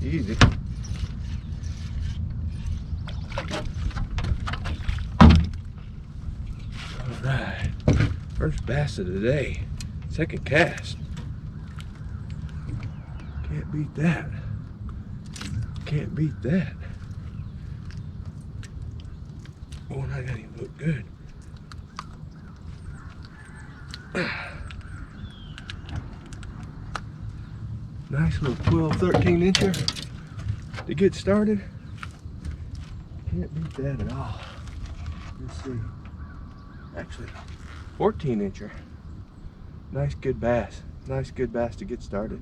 easy. All right, first bass of the day, second cast. Can't beat that. Can't beat that. Oh, and I got him hooked good. Nice little 12, 13 incher to get started. Can't beat that at all. Let's see. Actually, 14 incher. Nice good bass. Nice good bass to get started.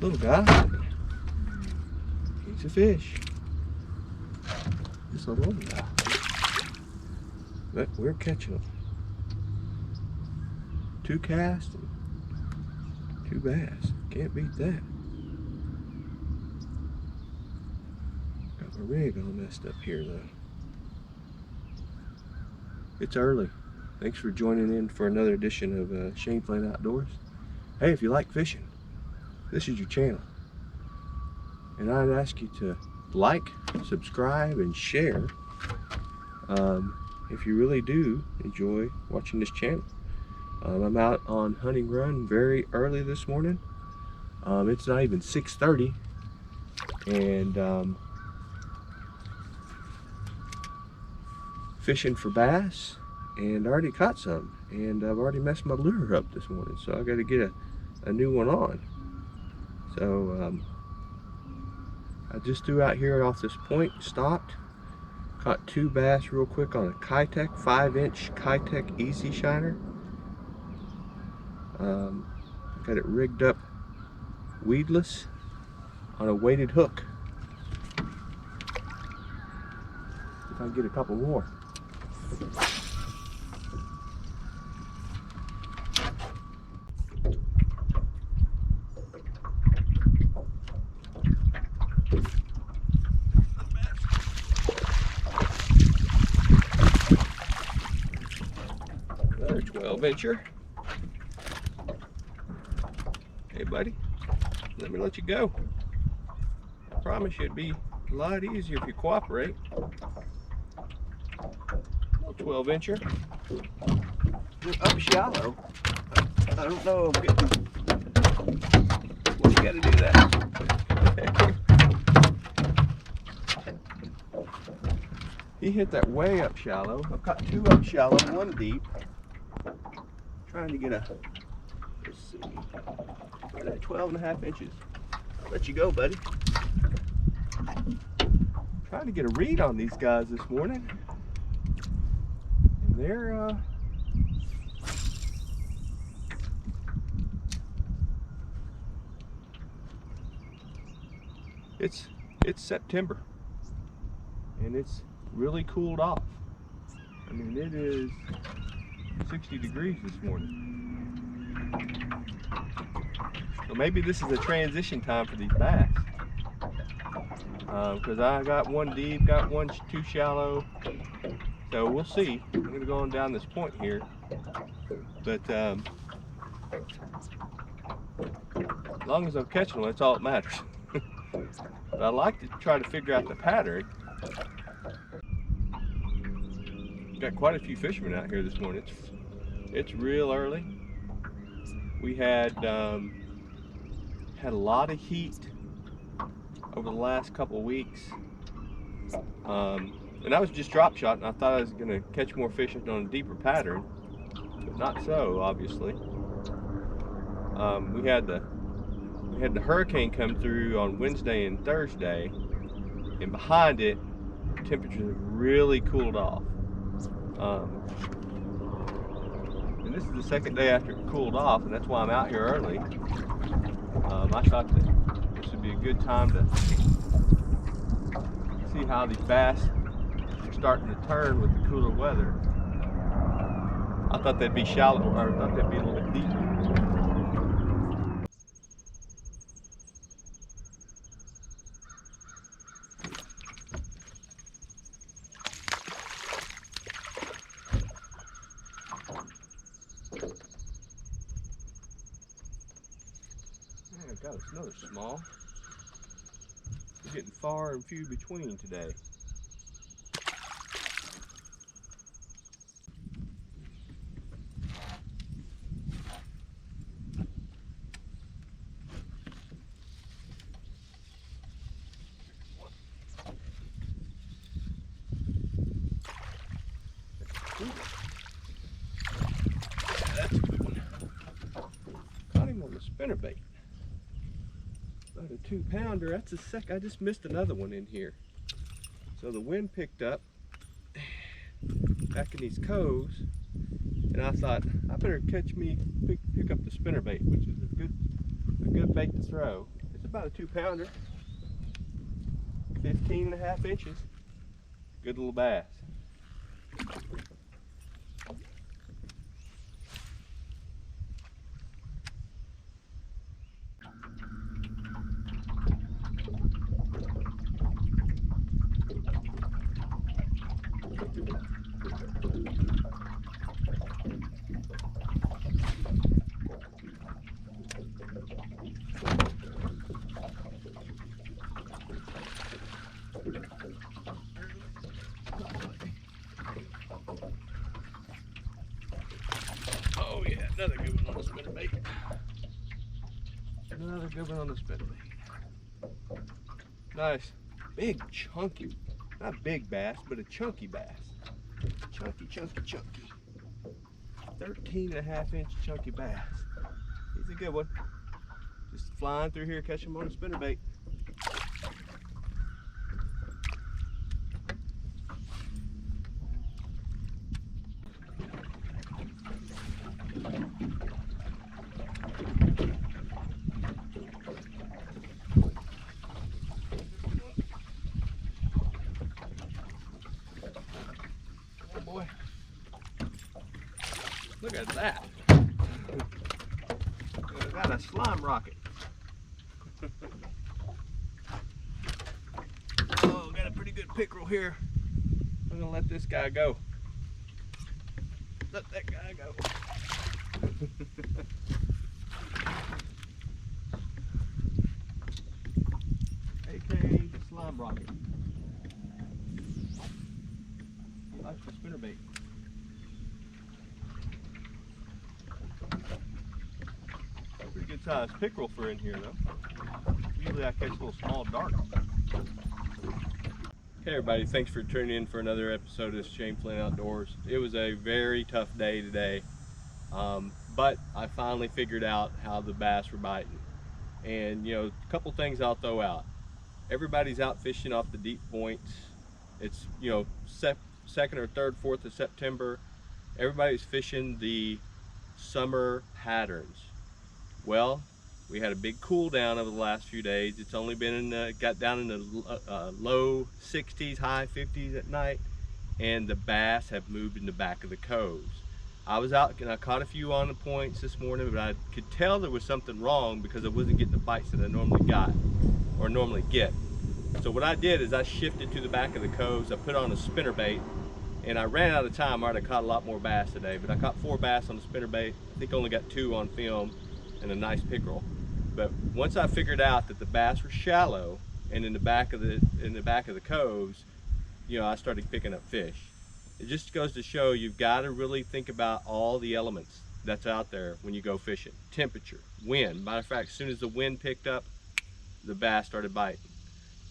Little guy. He's a fish. Just a little guy. But we're catching them. 2 casts and 2 bass. Can't beat that. Got my rig all messed up here though. It's early. Thanks for joining in for another edition of Shane Flint Outdoors. Hey, if you like fishing, this is your channel, and I'd ask you to like, subscribe, and share if you really do enjoy watching this channel. I'm out on hunting run very early this morning. It's not even 6:30, and fishing for bass, and I already caught some, and I've already messed my lure up this morning, so I got to get a new one on. So I just threw out here off this point, stopped, caught 2 bass real quick on a Kitech 5-inch Kitech Easy Shiner. Got it rigged up weedless on a weighted hook. If I can get a couple more. Another 12 incher. Hey buddy, let me let you go. I promise you it'd be a lot easier if you cooperate. 12 incher. You're up shallow. I don't know. Well, you gotta do that. He hit that way up shallow. I've got 2 up shallow, 1 deep. Trying to get a, let's see, that 12.5 inches. I'll let you go, buddy. Trying to get a read on these guys this morning. And they're it's September, and it's really cooled off. I mean, it is 60 degrees this morning. So maybe this is a transition time for these bass. Because I got 1 deep, got 1 too shallow. So we'll see. I'm going to go on down this point here. But as long as I'm catching them, that's all that matters. But I like to try to figure out the pattern. Got quite a few fishermen out here this morning. It's real early. We had had a lot of heat over the last couple weeks, and I was just drop shot, and I thought I was going to catch more fish on a deeper pattern, but not so, obviously. We had the hurricane come through on Wednesday and Thursday, and behind it, temperatures have really cooled off. And this is the second day after it cooled off, and that's why I'm out here early. I thought that this would be a good time to see how these bass are starting to turn with the cooler weather. I thought they'd be shallow, or I thought they'd be a little bit deeper. I've got another small. We're getting far and few between today. Yeah, that's a good one. Caught him on the spinnerbait. About a 2-pounder. That's a sec. I just missed another one in here. So the wind picked up back in these coves, and I thought I better pick up the spinnerbait, which is a good bait to throw. It's about a 2-pounder, 15.5 inches. Good little bass. Oh yeah, another good one on the spinnerbait. Another good one on the spinnerbait. Nice, big, chunky, not big bass, but a chunky bass. Chunky. 13.5 inch chunky bass. He's a good one. Just flying through here, catch him on a spinnerbait. Oh boy. Look at that. I got a slime rocket. Oh, got a pretty good pickerel here. I'm gonna let this guy go. Let that guy go. AKA the slime rocket. He likes the spinnerbait. Pretty good sized pickerel for in here though. Usually I catch little small darts. Hey everybody, thanks for tuning in for another episode of Flint Outdoors. It was a very tough day today, but I finally figured out how the bass were biting. And you know, a couple things I'll throw out. Everybody's out fishing off the deep points. It's, you know, 2nd or 3rd, 4th of September. Everybody's fishing the summer patterns. Well, we had a big cool down over the last few days. It's only been got down in the low 60s, high 50s at night, and the bass have moved in the back of the coves. I was out and I caught a few on the points this morning, but I could tell there was something wrong because I wasn't getting the bites that I normally got or normally get. So what I did is I shifted to the back of the coves. I put on a spinnerbait, and I ran out of time. I already caught a lot more bass today, but I caught 4 bass on the spinnerbait. I think I only got 2 on film and a nice pickerel. But once I figured out that the bass were shallow and in the back of the coves, you know, I started picking up fish. It just goes to show you've got to really think about all the elements. that's out there when you go fishing. Temperature, wind. Matter of fact, as soon as the wind picked up, the bass started biting.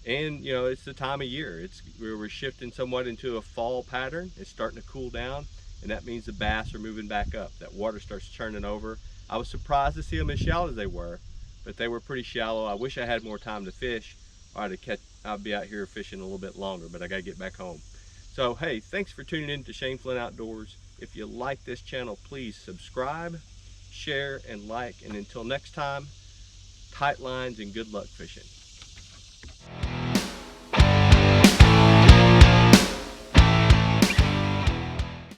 And you know, it's the time of year. We're shifting somewhat into a fall pattern. It's starting to cool down, and that means the bass are moving back up. That water starts churning over. I was surprised to see them as shallow as they were, but they were pretty shallow. I wish I had more time to fish. I'd be out here fishing a little bit longer, but I gotta get back home. So hey, thanks for tuning in to Shane Flint Outdoors. If you like this channel, please subscribe, share, and like. And until next time, tight lines and good luck fishing.